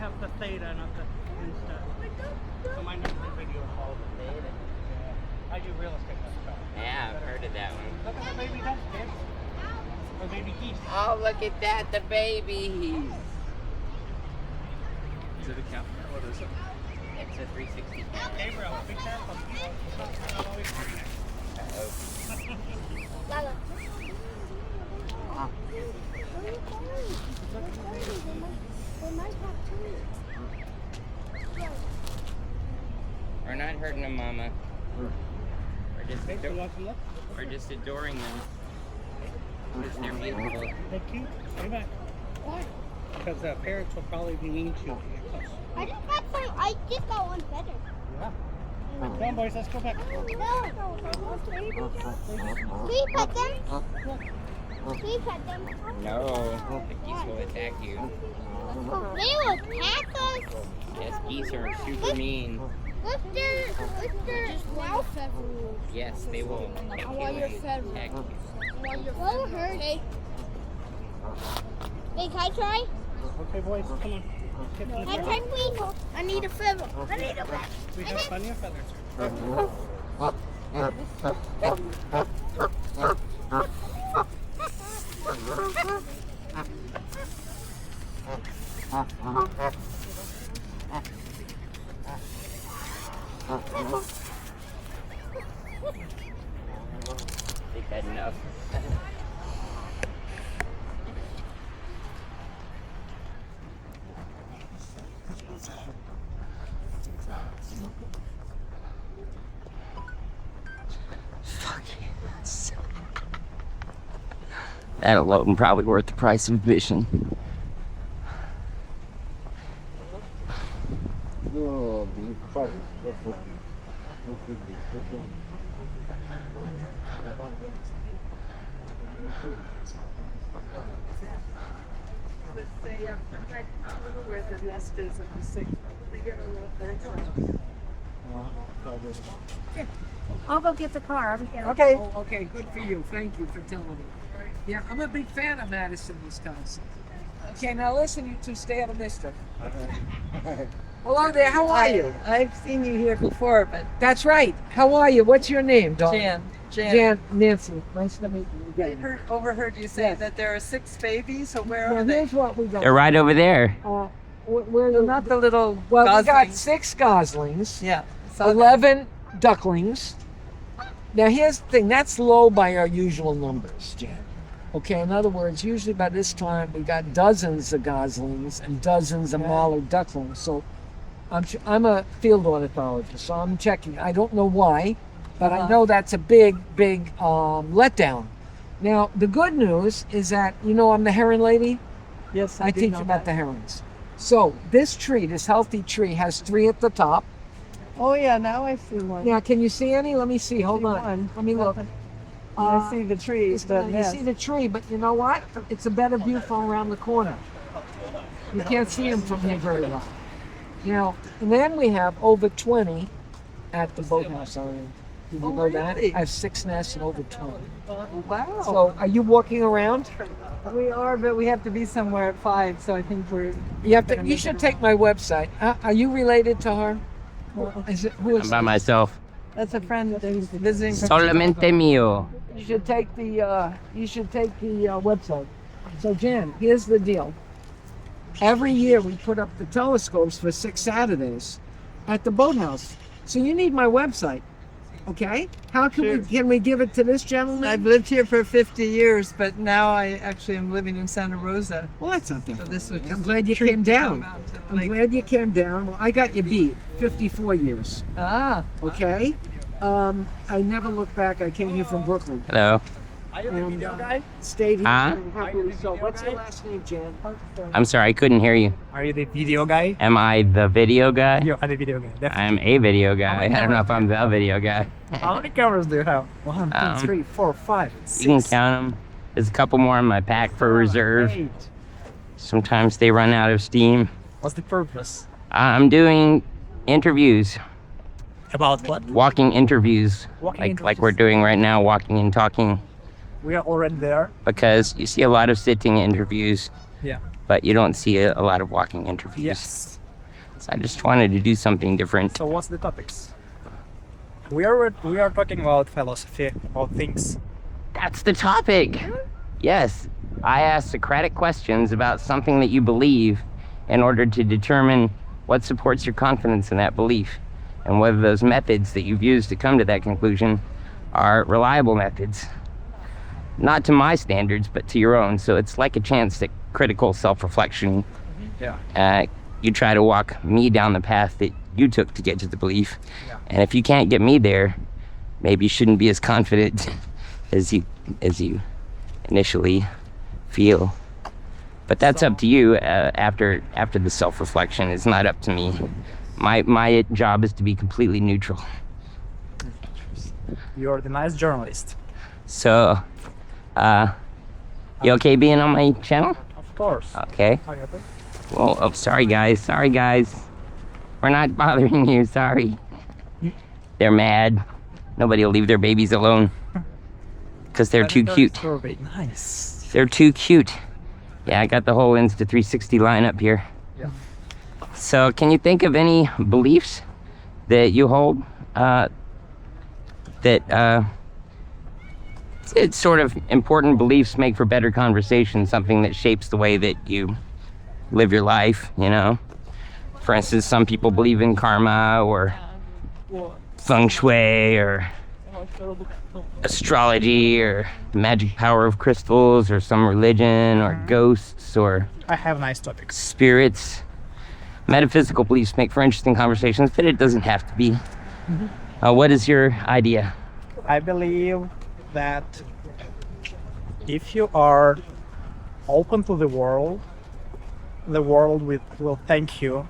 have the theta, not the insta. So mine doesn't video. Oh, the theta. Yeah. I do real estate. Yeah, I've heard of that one. Look at the baby ducks, kid. Or baby geese. Oh, look at that, the babies. Is it a camp? What is it? It's a 360. Hey, bro, be careful. Not always pretty nice. Lala. We're not hurting them, Mama. Look. We're just adoring them. Because they're beautiful. They're cute. Stay back. Why? Because the parents will probably be mean to you. I just got one feather. Yeah. Come on, boys, let's go back. No. Can you pet them? Can you pet them? No, the geese will attack you. They will attack us. Yes, geese are super mean. What's their mouth? Yes, they will attack you. Won't hurt. Hey, can I try? Okay, boys, come on. Can I try, please? I need a feather. I need a feather. We have plenty of feathers. They've had enough. That alone probably worth the price of admission. Where the nest is of the sick. They get a little I'll go get the car. Okay. Oh, okay, good for you. Thank you for telling me. Yeah, I'm a big fan of Madison, Wisconsin. Okay, now listen, you two, stay out of mischief. Hello there, how are you? I've seen you here before, but That's right. How are you? What's your name, dog? Jan, Nancy. Nice to meet you I again. overheard you say Yes. that there are 6 babies, so where Well, are they? here's what we got. They're right over there. We're They're not the little well, we got goslings. 6 goslings, Yeah. So 11 ducklings. Now here's the thing, that's low by our usual numbers, Jan. Okay, in other words, usually by this time we got dozens of goslings and dozens of mallard ducklings. So I'm a field ornithologist, so I'm checking. I don't know why, but I know that's a big letdown. Now the good news is that I'm the heron lady. yes, I do teach know about that. the herons. So this tree, this healthy tree, has 3 at the top. Oh yeah, now I see one. Now, can you see any? Let me see. Hold See on. one. Let me look. I see the trees, but You see the tree, but you know what? It's a better view from around the corner. You can't see them from here very well. Now, and then we have over 20 at the boathouse area. Did you know that? really? I have 6 nests and over 20. wow. So, are you walking around? We are, but we have to be somewhere at 5, so I think we're. You should take my website. Are you related to her? Who I'm is by myself. That's a friend who's visiting. From Solamente mío. You should take the website. So Jan, here's the deal. Every year we put up the telescopes for 6 Saturdays at the boathouse. So you need my website. Okay? How can we give it to this gentleman? I've lived here for 50 years, but now I actually am living in Santa Rosa. Well, that's something. So this was I'm just glad you treat came to down. come out to, I'm like- glad you came down. Well, I got you beat. 54 years. Ah, Okay? I never look back. I came here from Brooklyn. Hello. And stayed here. Huh? Happily so. What's your last name, Jan? I'm sorry, I couldn't hear you. Are you the video guy? Am I the video guy? You are the video guy. Definitely. I'm a video guy. I don't know if I'm the video guy. How many cameras do you have? 1, 2, 3, 4, 5, 6. You can count them. There's a couple more in my pack for reserve. 8. Sometimes they run out of steam. What's the purpose? I'm doing interviews, About what? walking interviews, Walking like we're doing right now, walking and talking. We are already there. Because you see a lot of sitting interviews, Yeah. but you don't see a lot of walking interviews. Yes. So I just wanted to do something different. So what's the topics? We are talking about philosophy, about things. That's the topic. Yes. I ask Socratic questions about something that you believe in order to determine what supports your confidence in that belief and whether those methods that you've used to come to that conclusion are reliable methods. Not to my standards, but to your own. So it's like a chance at critical self-reflection. Yeah. You try to walk me down the path that you took to get to the belief. Yeah. And if you can't get me there, maybe you shouldn't be as confident as you initially feel. But that's up to you after the self-reflection. It's not up to me. My job is to be completely neutral. You're the nice journalist. So, you okay being on my channel? Of course. Okay. Well, oh, sorry guys. We're not bothering you, sorry. They're mad. Nobody will leave their babies alone. Because they're too cute. Survey. Nice. They're too cute. Yeah, I got the whole Insta360 line up here. Yeah. So, can you think of any beliefs that you hold that it's sort of important beliefs make for better conversation, something that shapes the way that you live your life, you know? For instance, some people believe in karma or feng shui or astrology or the magic power of crystals or some religion or ghosts or I have nice topics. spirits. Metaphysical beliefs make for interesting conversations, but it doesn't have to be. What is your idea? I believe that if you are open to the world will thank you.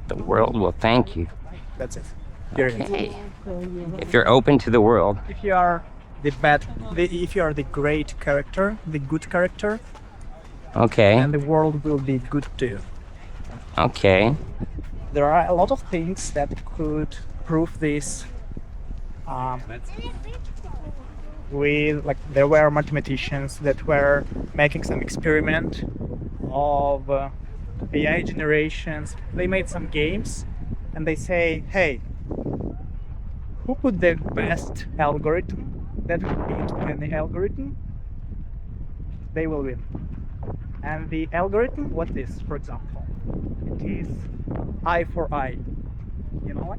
The world will thank you. That's it. Period. Okay. If you're open to the world. If you are if you are the great character, the good character, Okay. then the world will be good too. Okay. There are a lot of things that could prove this. There were mathematicians that were making some experiment of AI generations. They made some games, and they say, "Hey, who put the best algorithm that will beat any algorithm? They will win." And the algorithm, what is, for example, it is eye for eye. You know,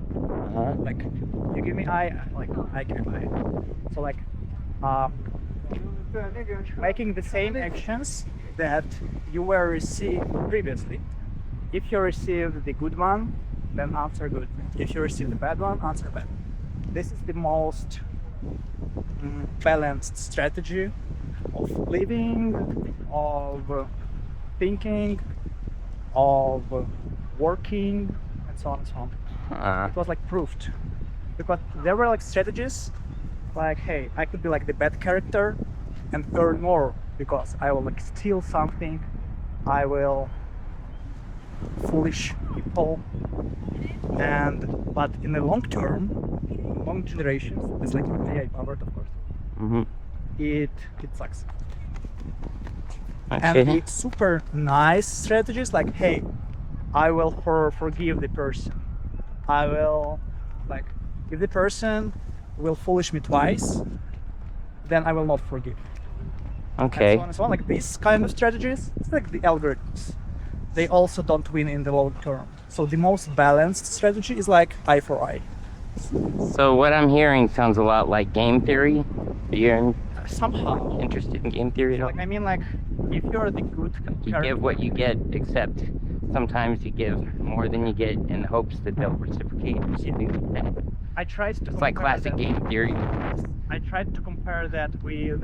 like you give me eye, like I give you eye. So like making the same actions that you were received previously. If you receive the good one, then answer good. If you receive the bad one, answer bad. This is the most balanced strategy of living, of thinking, of working, and so on and so on. It was like proved, because there were like strategies like, hey, I could be like the bad character and earn more because I will like steal something, I will foolish people, but in the long term, long generations, it's like AI powered, of course. It sucks. Okay. And it's super nice strategies like, hey, I will forgive the person. I will, like, if the person will foolish me twice, then I will not forgive. Okay. And so on and so on. Like these kind of strategies, it's like the algorithms. They also don't win in the long term. So the most balanced strategy is like eye for eye. So what I'm hearing sounds a lot like game theory. You're Somehow. interested in game theory at all? Like, I mean, like, if you're the good You character, give what you get, except sometimes you give more than you get in hopes that they'll reciprocate or something like that. I tried to It's like compare classic that- game theory. I tried to compare that with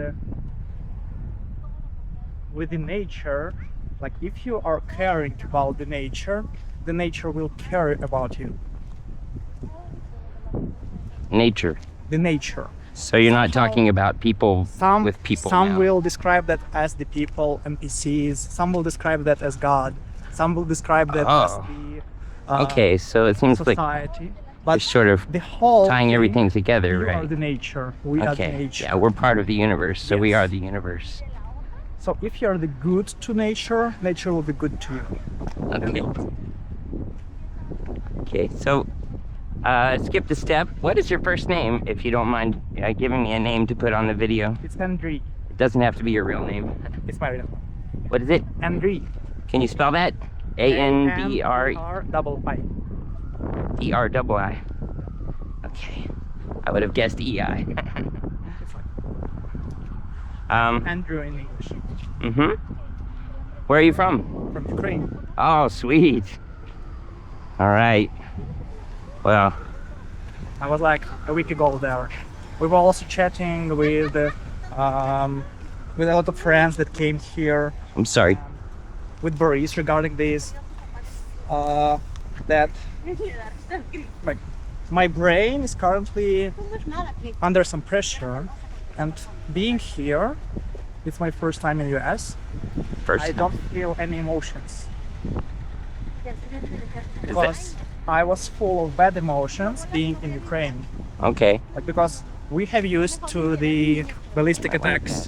the nature. Like, if you are caring about the nature will care about you. Nature. The nature. So you're not Somehow- talking about people Some with people Some now. will describe that as the people, NPCs. Some will describe that as God. Some will describe that as Oh. the Okay, so it seems like society. you're But sort of the whole tying thing, everything together, you are right? the nature. We are the Okay, nature. yeah, we're part of the universe, so we Yes. are the universe. So if you're the good to nature, nature will be good to you. Okay. Okay, so skip the step. What is your first name, if you don't mind giving me a name to put on the video? It's Andrii. It doesn't have to be your real name. It's my real name. What is it? Andrii. Can you spell that? A-N-D-R-E-R-I-I. Okay. I would have guessed E-I. Andrew in English. Mm-hmm. Where are you from? From Ukraine. Oh, sweet. All right. Well, I was like a week ago there. We were also chatting with a lot of friends that came here, I'm sorry. with Boris regarding this. That like my brain is currently under some pressure, and being here, it's my first time in US. First I time. don't feel any emotions because I was full of bad emotions being in Ukraine. Okay. Like because we have used to the ballistic attacks,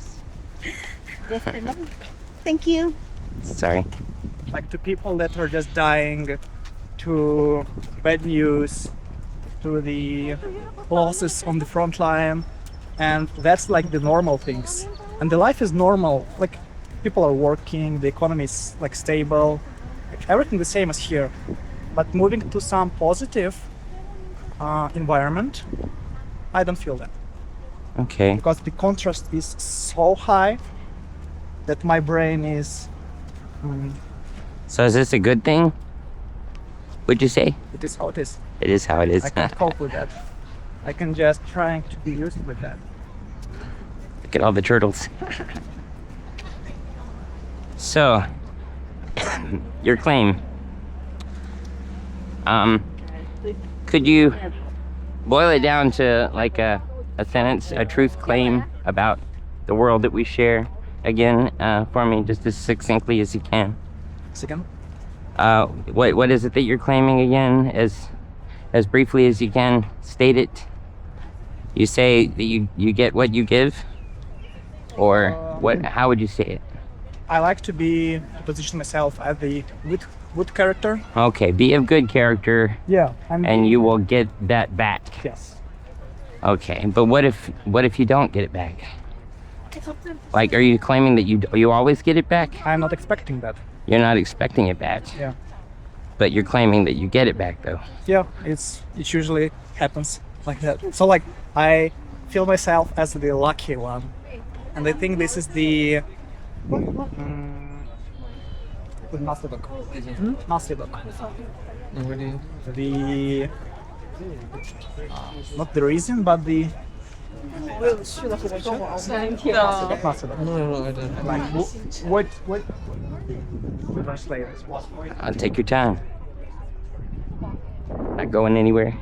Thank you. Sorry. like to people that are just dying, to bad news, to the losses on the front line, and that's like the normal things. And the life is normal. Like people are working, the economy is like stable, everything the same as here. But moving to some positive environment, I don't feel that. Okay. Because the contrast is so high that my brain is So is this a good thing? Would you say? it is how it is. It is how it is. I can't cope with that. I can just trying to be used with that. Look at all the turtles. So, your claim. Could you boil it down to like a sentence, a truth claim about the world that we share again for me, just as succinctly as you can? Second, What is it that you're claiming again, as briefly as you can state it? You say that you get what you give, or what? How would you say it? I like to position myself as the good character. Okay, be of good character, Yeah, and you will get that back. yes. Okay, but what if you don't get it back? Like, are you claiming that you always get it back? I'm not expecting that. You're not expecting it back, Yeah, but you're claiming that you get it back though. yeah. It usually happens like that. So like I feel myself as the lucky one, and I think this is the наследок. Наследок. The not the reason, but the наследок. No, I don't. Like what translate this? I'll take your time. Not going anywhere.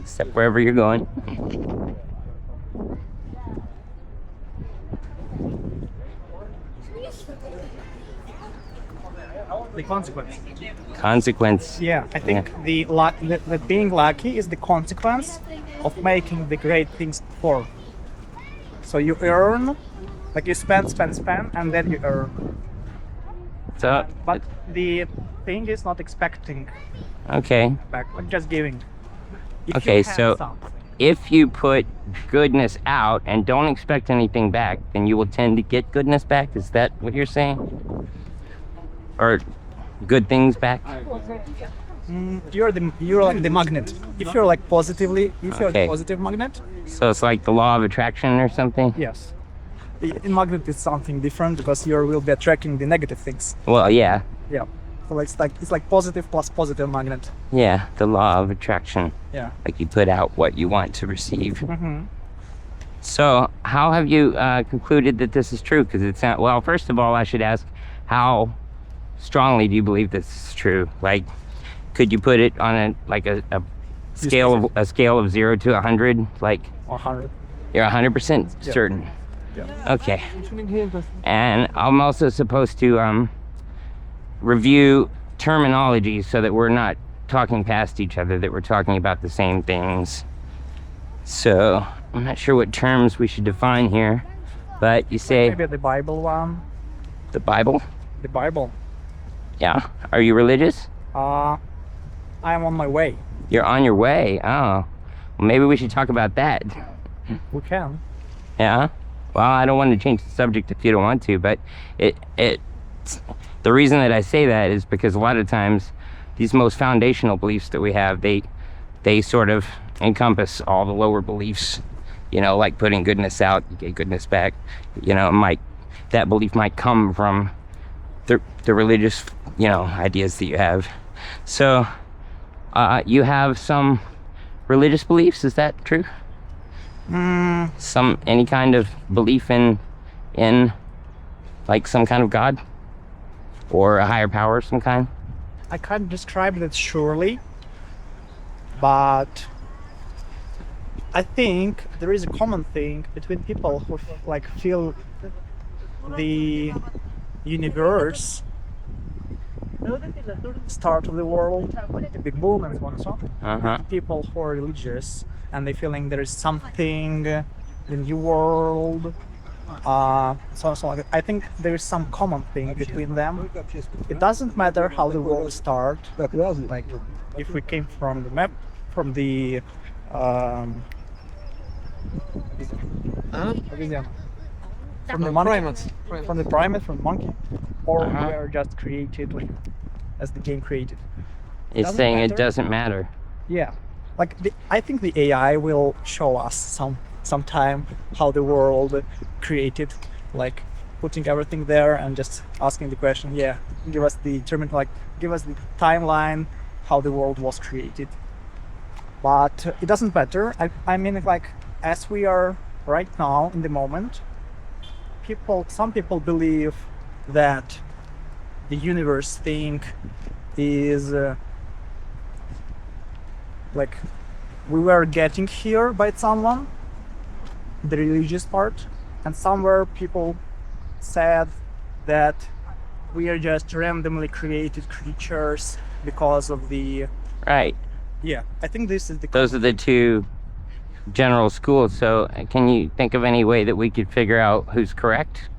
Except wherever you're going. The consequence. Consequence. Yeah, I think the being lucky is the consequence of making the great things before. So you earn, like you spend, and then you earn. So, But the thing is not expecting okay. back, like just giving. If Okay, you have so something, if you put goodness out and don't expect anything back, then you will tend to get goodness back. Is that what you're saying? Or good things back? you're like the magnet. If you're like positively, if you're Okay. a positive magnet, So it's like the law of attraction or something? yes. The magnet is something different because you will be attracting the negative things. Well, yeah. Yeah. So it's like positive plus positive magnet. Yeah, the law of attraction. Yeah. Like you put out what you want to receive. Mm-hmm. So how have you concluded that this is true? Because it's not, well, first of all, I should ask, how strongly do you believe this is true? Like, could you put it on a scale of 0 to 100? Like, 100. you're 100% certain? Yeah. Okay. And I'm also supposed to review terminology so that we're not talking past each other, that we're talking about the same things. So I'm not sure what terms we should define here. But you say Maybe the Bible one. the Bible? The Bible. Yeah. Are you religious? I'm on my way. You're on your way. Oh. Well, maybe we should talk about that. We can. Yeah. Well, I don't want to change the subject if you don't want to, but the reason that I say that is because a lot of times these most foundational beliefs that we have, they sort of encompass all the lower beliefs. You know, like putting goodness out, you get goodness back. You know, that belief might come from the religious, you know, ideas that you have. So, you have some religious beliefs, is that true? Any kind of belief in like some kind of God or a higher power of some kind? I can't describe it surely, but I think there is a common thing between people who like feel the universe, start of the world, the big boom and so on and so on. People who are religious and they feeling there is something, the new world, so on. I think there is some common thing between them. It doesn't matter how the world started. Like if we came from the map, from the from the monkey, from the primate, from the monkey, or we are just created like as the game created. It's Doesn't saying matter. it doesn't matter. Yeah, like I think the AI will show us sometime how the world created, like putting everything there and just asking the question. Yeah, give us the timeline how the world was created. But it doesn't matter. I mean, like as we are right now in the moment, some people believe that the universe thing is like we were getting here by someone, the religious part, and somewhere people said that we are just randomly created creatures because of the Right. yeah. I think this is the Those are the two general schools. So can you think of any way that we could figure out who's correct?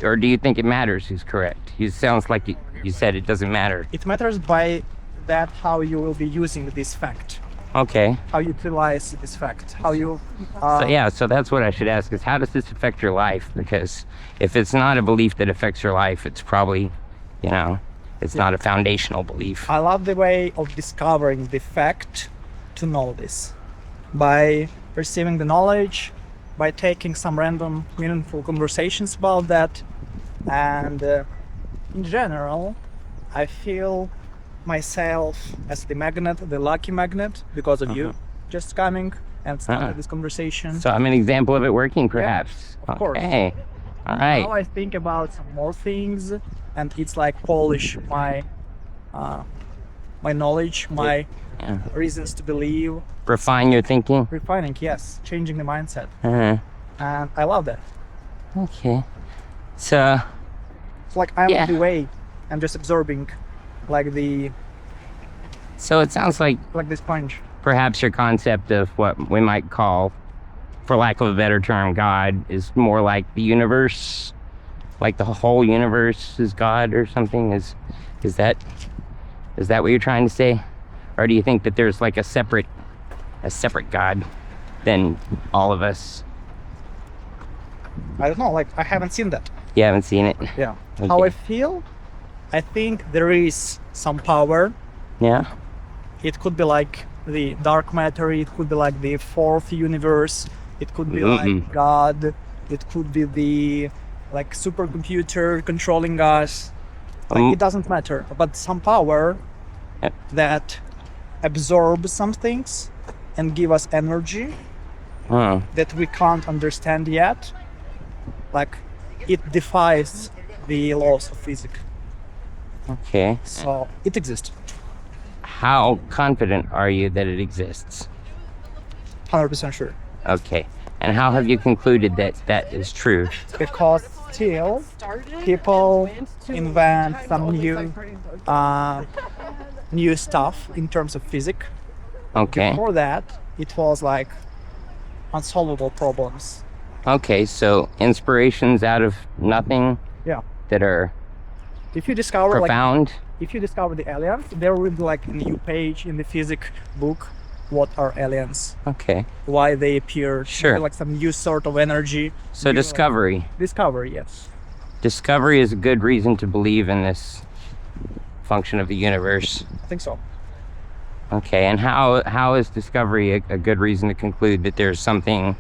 Or do you think it matters who's correct? It sounds like you said it doesn't matter. It matters by that how you will be using this fact, Okay. how you utilize this fact, how you So that's what I should ask is how does this affect your life? Because if it's not a belief that affects your life, it's probably, you know, it's not a foundational belief. I love the way of discovering the fact to know this by receiving the knowledge, by taking some random meaningful conversations about that, and in general I feel myself as the magnet, the lucky magnet, because of you just coming and starting this conversation. So I'm an example of it working, perhaps. of course. Okay. All right. Now I think about some more things, and it's like polish my my knowledge, my Yeah. reasons to believe, Refine your thinking. refining, yes, changing the mindset, Uh-huh. and I love that. Okay. So It's like I'm Yeah. the way, I'm just absorbing, like it sounds like the sponge. perhaps your concept of what we might call, for lack of a better term, God is more like the universe, like the whole universe is God or something. Is that what you're trying to say? Or do you think that there's like a separate God than all of us? I don't know, like I haven't seen that. You haven't seen it? Yeah. Okay. How I feel, I think there is some power. Yeah? It could be like the dark matter, it could be like the fourth universe, it could be like God, it could be the like supercomputer controlling us. Like it doesn't matter, but some power that absorbs some things and give us energy that we can't understand yet. Like it defies the laws of physics. Okay. So it exists. How confident are you that it exists? 100% sure. Okay. And how have you concluded that that is true? Because still people invent some new stuff in terms of physics. Okay. Before that, it was like unsolvable problems. Okay, so inspirations out of nothing Yeah. that are If you discover profound. if you discover the aliens, there will be like a new page in the physics book. What are aliens? Okay, Why they appear? Sure. Maybe like some new sort of energy. so New, discovery. Discovery, yes. Discovery is a good reason to believe in this function of the universe. I think so. Okay, and how is discovery a good reason to conclude that there's something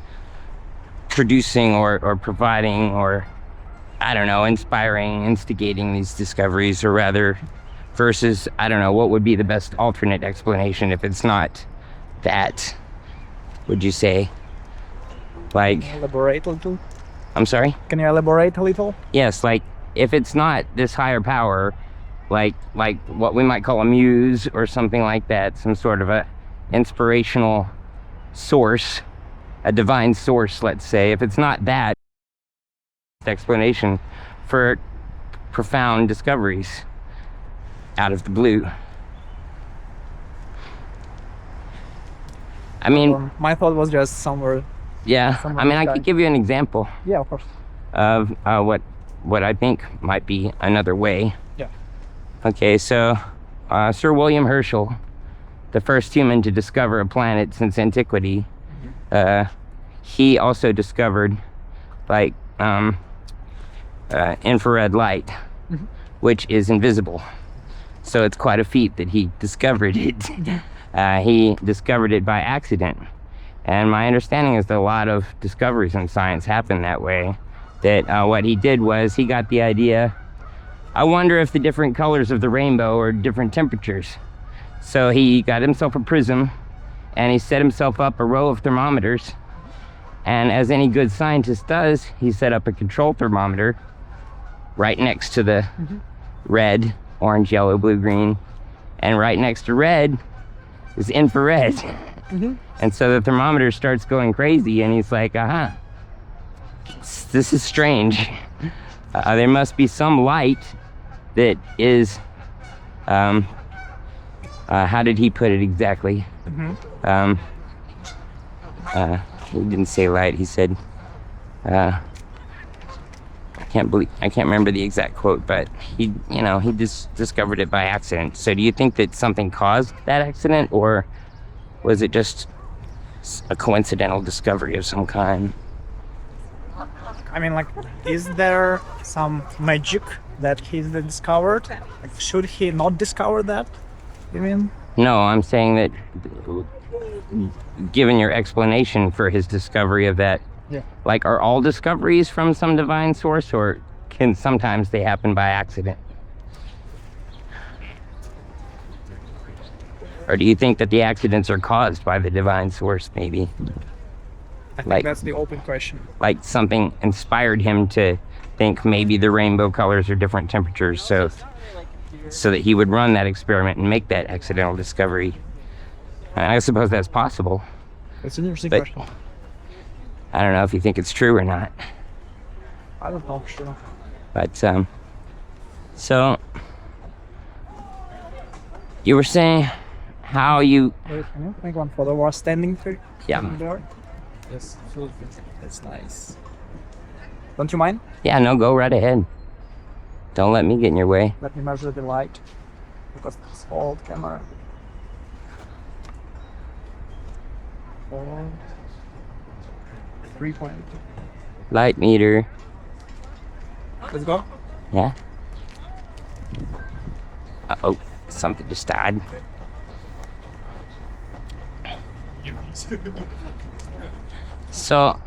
producing or providing or, I don't know, inspiring, instigating these discoveries, or rather, versus, I don't know, what would be the best alternate explanation if it's not that, would you say? Like, Elaborate a little. I'm sorry? Can you elaborate a little? Yes, like, if it's not this higher power, like what we might call a muse or something like that, some sort of a inspirational source, a divine source, let's say, if it's not that explanation for profound discoveries out of the blue. I mean, My thought was just somewhere. yeah, somewhere I mean, in I the could sky. give you an example Yeah, of course. of what I think might be another way. Yeah. Okay, so Sir William Herschel, the first human to discover a planet since antiquity, he also discovered like infrared light, which is invisible. So it's quite a feat that he discovered it. He discovered it by accident. And my understanding is that a lot of discoveries in science happen that way. That what he did was he got the idea, I wonder if the different colors of the rainbow are different temperatures. So he got himself a prism and he set himself up a row of thermometers. And as any good scientist does, he set up a control thermometer right next to the red, orange, yellow, blue, green. And right next to red is infrared. And so the thermometer starts going crazy and he's like, aha, this is strange. There must be some light that is, how did he put it exactly? He didn't say light, he said, I can't remember the exact quote, but he just discovered it by accident. So do you think that something caused that accident, or was it just a coincidental discovery of some kind? I mean, like, is there some magic that he's discovered? Like, should he not discover that? You mean? No, I'm saying that given your explanation for his discovery of that, Yeah. like, are all discoveries from some divine source, or can sometimes they happen by accident? Or do you think that the accidents are caused by the divine source, maybe? I think Like- that's the open question. Like something inspired him to think maybe the rainbow colors are different temperatures, so that he would run that experiment and make that accidental discovery. I suppose that's possible. It's an interesting But- question. I don't know if you think it's true or not. I don't know, sure. But so you were saying how you Wait, can you make one photo while standing there? Yeah. There? Yes, that's nice. Don't you mind? Yeah, no, go right ahead. Don't let me get in your way. Let me measure the light. Because it's old camera. 3.8. Light meter. Let's go. Yeah. Uh-oh, something just died. So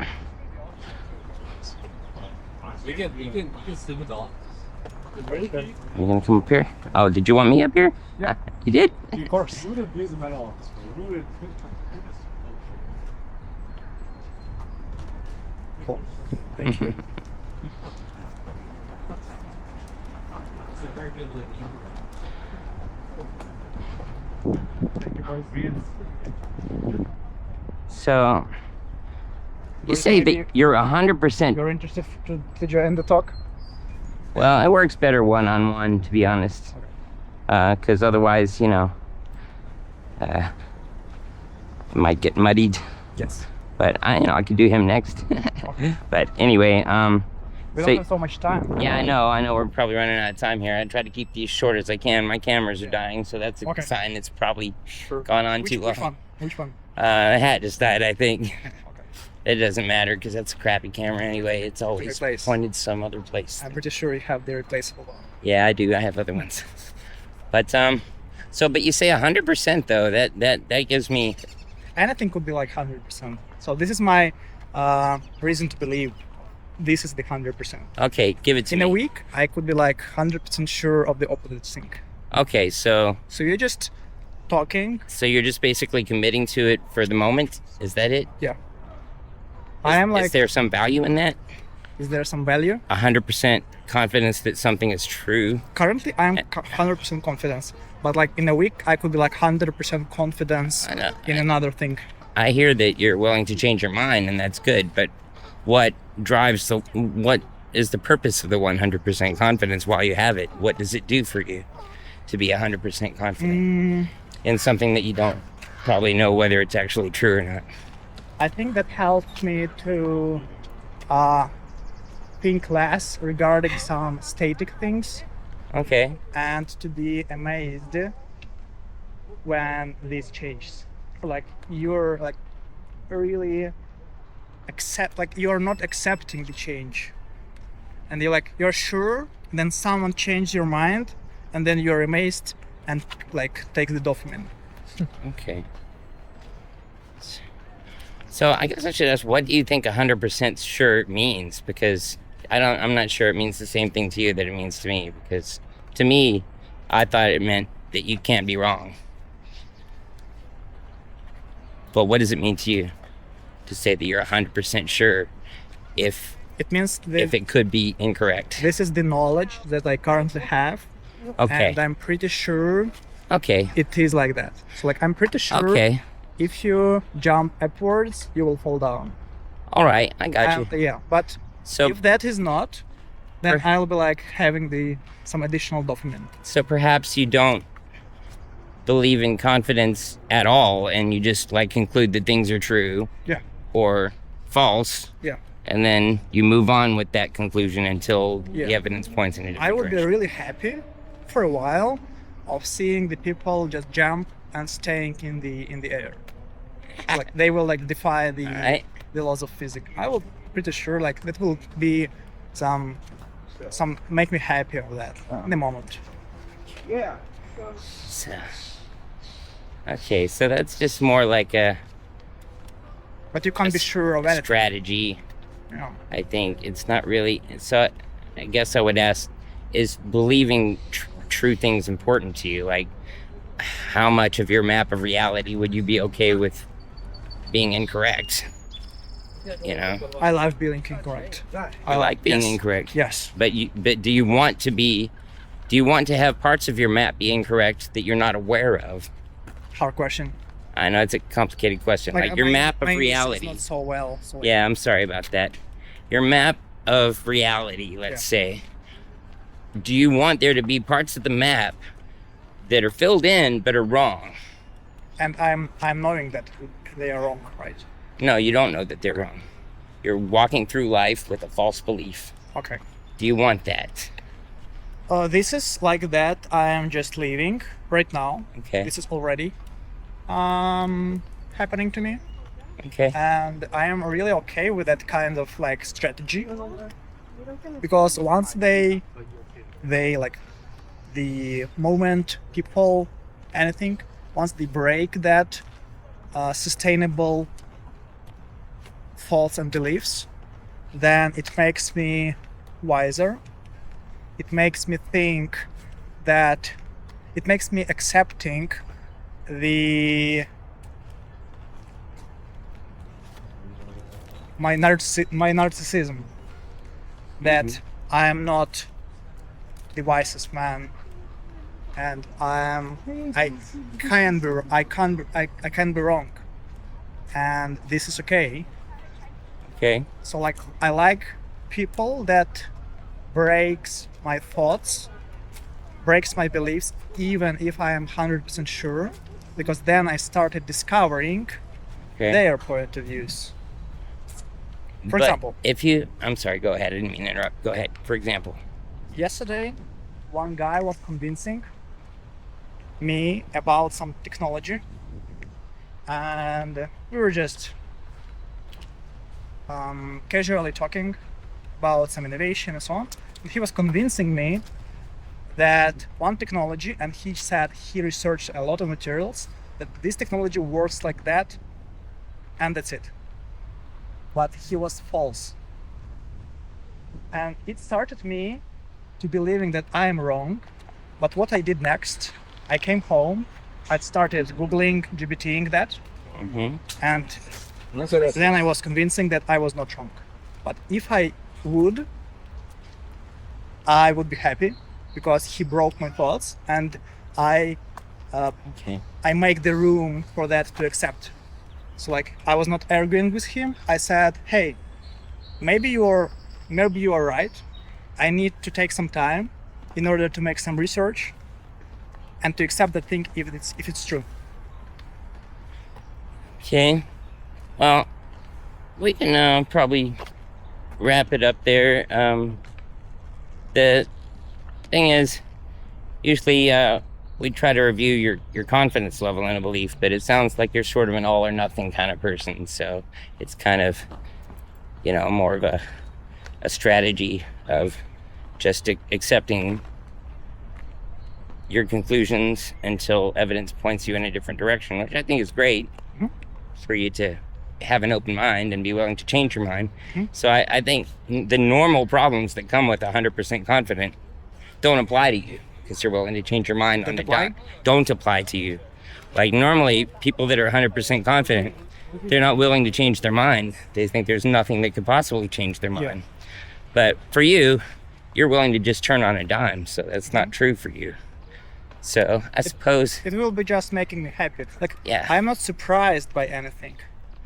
We can zoom it off. you gonna come up here? Oh, did you want me up here? Yeah. You did? Of course. Cool. Thank you. So you say that you're 100%. You're interested to end the talk? Well, it works better one-on-one, to be honest. Because otherwise, it might get muddied. Yes. But I could do him next. But anyway, We so- don't have so much time. yeah, I know. We're probably running out of time here. I try to keep these short as I can. My cameras are dying, so that's a Okay. sign it's probably Sure. gone on too long. Which one? Which one? The hat just died, I think. It doesn't matter because that's a crappy camera anyway. It's always Replace. pointed some other place. I'm pretty sure you have the replaceable one. Yeah, I do. I have other ones. But but you say 100% though. That gives me. Anything could be like 100%. So this is my reason to believe this is the 100%. Okay, give it to In me. a week, I could be like 100% sure of the opposite thing. Okay, so So you're just talking. you're just basically committing to it for the moment. Is that it? Yeah. I am like, Is there some value in that? is there some value? 100% confidence that something is true. Currently, I'm 100% confidence. But like in a week, I could be like 100% confidence I know. in another thing. I hear that you're willing to change your mind, and that's good. But what is the purpose of the 100% confidence while you have it? What does it do for you to be 100% confident in something that you don't probably know whether it's actually true or not? I think that helped me to think less regarding some static things Okay. and to be amazed when this changes. Like you're like really you're not accepting the change, and you're sure, and then someone changed your mind, and then you're amazed and like take the document. Okay. So I guess I should ask, what do you think 100% sure means? Because I'm not sure it means the same thing to you that it means to me. Because to me, I thought it meant that you can't be wrong. But what does it mean to you to say that you're 100% sure if It means that it could be incorrect? this is the knowledge that I currently have, Okay. and I'm pretty sure Okay. it is like that. So like I'm pretty sure Okay. if you jump upwards, you will fall down. All right. I got you. And, yeah, but So if that is not, then Per- I'll be like having some additional document. So perhaps you don't believe in confidence at all, and you just like conclude that things are true Yeah. or false, Yeah. and then you move on with that conclusion until Yeah. the evidence points in a different I would be direction. really happy for a while of seeing the people just jump and staying in the air. Like they will like defy Alright. the laws of physics. I will pretty sure like that will be some make me happy of that in the moment. So, okay, so that's just more like a But you can't be sure of anything. strategy. You know. I think it's not really. So I guess I would ask, is believing true things important to you? Like, how much of your map of reality would you be okay with being incorrect? You know, I love being incorrect. I like being yes. incorrect. Yes. But do you want to have parts of your map be incorrect that you're not aware of? Hard question. I know it's a complicated question. Like your my- map of my English is reality. not so well. So Yeah, I'm sorry about that. Your map of reality, let's say. Do you want there to be parts of the map that are filled in but are wrong? And I'm knowing that they are wrong, right? No, you don't know that they're wrong. You're walking through life with a false belief. Okay. Do you want that? This is like that. I am just leaving right now. Okay. This is already happening to me, Okay. and I am really okay with that kind of like strategy, because once they like the moment people anything once they break that sustainable thoughts and beliefs, then it makes me wiser. It makes me think that it makes me accepting my narcissism, that I am not the wisest man, and I can be wrong, and this is okay. Okay. So like I like people that breaks my thoughts, breaks my beliefs, even if I am 100% sure, because then I started discovering Okay. their point of views. For example, I'm sorry, go ahead. I didn't mean to interrupt. Go ahead. For example. yesterday, one guy was convincing me about some technology, and we were just casually talking about some innovation and so on. And he was convincing me that one technology, and he said he researched a lot of materials, that this technology works like that, and that's it. But he was false. And it started me to believing that I am wrong. But what I did next, I came home, I started Googling, GBTing that, and then I was convincing that I was not wrong. But if I would be happy because he broke my thoughts, and I make the room for that to accept. So like, I was not arguing with him. I said, hey, maybe you are right. I need to take some time in order to make some research and to accept the thing if it's true. Okay. Well, we can probably wrap it up there. The thing is, usually we try to review your confidence level in a belief, but it sounds like you're sort of an all or nothing kind of person. So it's kind of, more of a strategy of just accepting your conclusions until evidence points you in a different direction, which I think is great for you to have an open mind and be willing to change your mind. So I think the normal problems that come with 100% confident don't apply to you because you're willing to change your mind on the dime. Don't apply to you. Like normally people that are 100% confident, they're not willing to change their mind. They think there's nothing that could possibly change their mind. But for you, you're willing to just turn on a dime. So that's not true for you. So I suppose it will be just making me happy. Like, I'm not surprised by anything.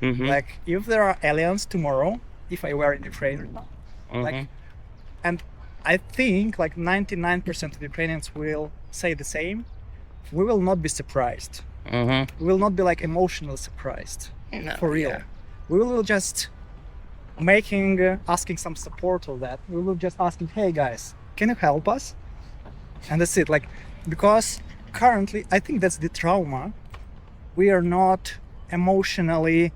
Like, if there are aliens tomorrow, if I were in Ukraine, like, and I think like 99% of Ukrainians will say the same, we will not be surprised. We will not be like emotionally surprised. No, for real. We will just asking some support of that. We will just asking, hey guys, can you help us? And that's it. Like, because currently, I think that's the trauma. We are not emotionally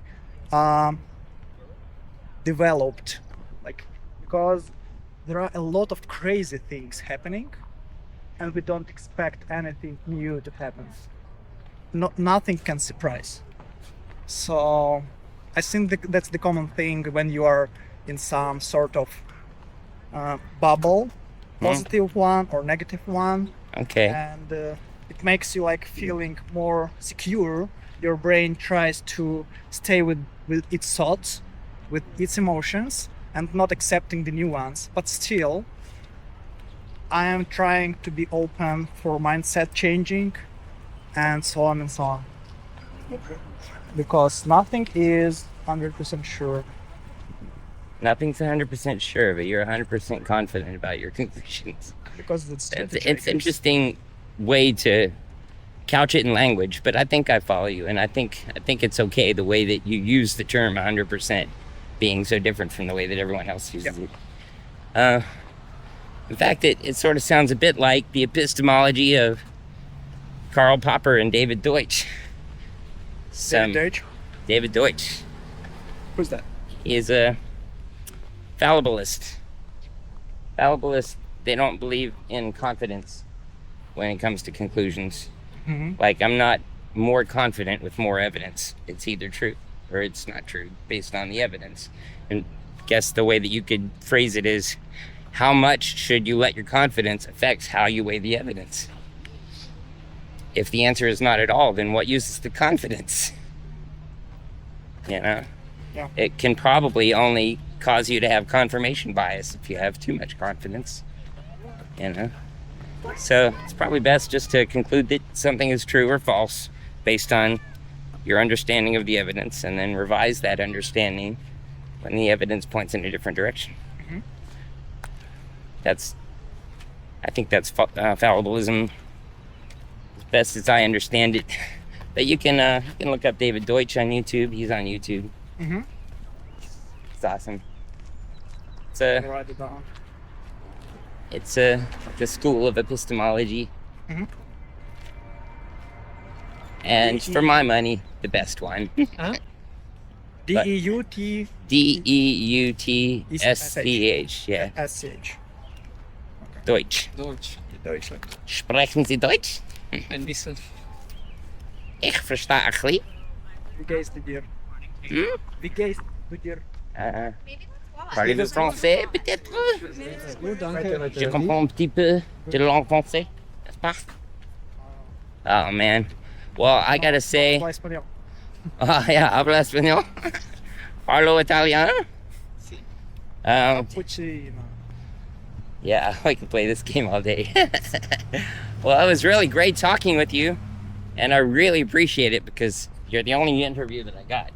developed, like, because there are a lot of crazy things happening, and we don't expect anything new to happen. Nothing can surprise. So I think that's the common thing when you are in some sort of bubble, positive one or negative one. Okay. And it makes you like feeling more secure. Your brain tries to stay with its thoughts, with its emotions, and not accepting the new ones. But still, I am trying to be open for mindset changing, and so on and so on. Because nothing is 100% sure. Nothing's 100% sure, but you're 100% confident about your conclusions. Because it's an interesting way to couch it in language, but I think I follow you, and I think it's okay the way that you use the term 100% being so different from the way that everyone else uses it. In fact, it sort of sounds a bit like the epistemology of Karl Popper and David Deutsch. David Deutsch. Who's that? He is a fallibilist. Fallibilists, they don't believe in confidence when it comes to conclusions. Like, I'm not more confident with more evidence. It's either true or it's not true based on the evidence. And I guess the way that you could phrase it is, how much should you let your confidence affect how you weigh the evidence? If the answer is not at all, then what use is the confidence? It can probably only cause you to have confirmation bias if you have too much confidence. So it's probably best just to conclude that something is true or false based on your understanding of the evidence, and then revise that understanding when the evidence points in a different direction. I think that's fallibilism, as best as I understand it. But you can look up David Deutsch on YouTube. He's on YouTube. It's awesome. It's Write it down. the school of epistemology. Mhm. And for my money, the best one. D-E-U-T-S-C-H. D-E-U-T-S-C-H. Yeah. Deutsch. Deutsch. Deutschland. Sprechen Sie Deutsch? Ein bisschen. Ich verstehe ein bisschen. Wie geht's dir? Hm? Wie geht's dir? Parlez-vous français, peut-être? Gut, danke. Je comprends un petit peu de langue française, n'est-ce pas? Oh, man. Well, I gotta say... Fala espanhol. Oh, yeah, habla español. Parlo italiano. Cappuccino. Yeah, I can play this game all day. Well, it was really great talking with you, and I really appreciate it because you're the only interview that I got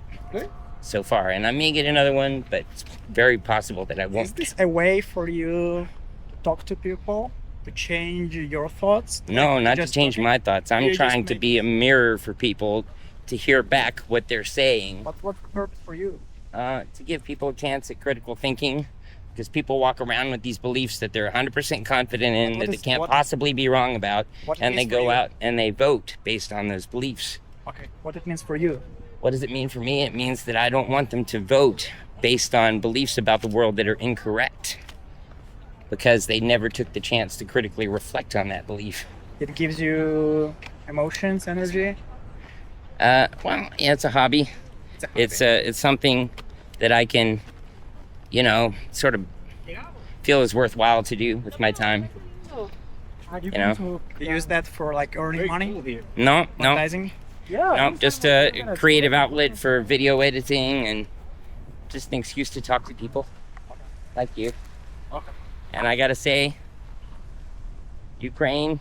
so far, and I may get another one, but it's very possible that I Is won't. this a way for you to talk to people, to change your thoughts? No, not to Just change talking? my thoughts. I'm You just trying to make- be a mirror for people to hear back what they're saying, But what purpose for you? to give people a chance at critical thinking. Because people walk around with these beliefs that they're 100% confident in, What that they is- can't what- possibly be wrong about, What it and they means for go you? out and they vote based on those beliefs. Okay, what it means for you? What does it mean for me? It means that I don't want them to vote based on beliefs about the world that are incorrect, because they never took the chance to critically reflect on that belief. It gives you emotions, energy. Well, yeah, it's a hobby. It's something that I can, sort of feel is worthwhile to do with my time. You know? You use that for like earning money, No, monetizing. just a creative outlet for video editing and just an excuse to talk to people like you. Okay. And I gotta say, Ukraine,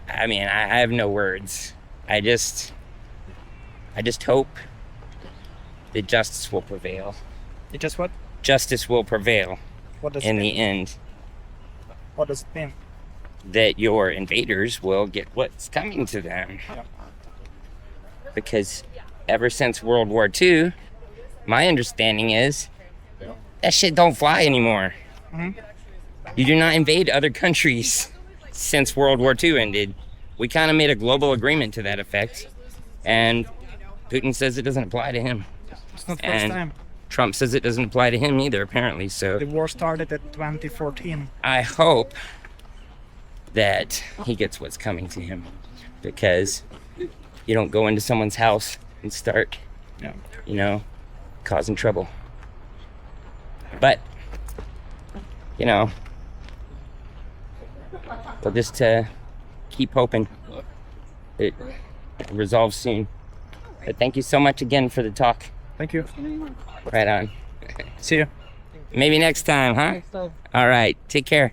I mean, I have no words. I just hope that justice will prevail. It just what? Justice will prevail What does in it the mean? end. What does it mean? That your invaders will get what's coming to them. Because ever since World War II, my understanding is that shit don't fly anymore. Mhm. You do not invade other countries since World War II ended. We kind of made a global agreement to that effect, and Putin says it doesn't apply to him. It's not the first And time. Trump says it doesn't apply to him either, apparently. So The war started at 2014. I hope that he gets what's coming to him, because you don't go into someone's house and start, causing trouble. But, we'll just keep hoping it resolves soon. But thank you so much again for the talk. Thank you. Right on. See you. Maybe next time, huh? All right. Take care.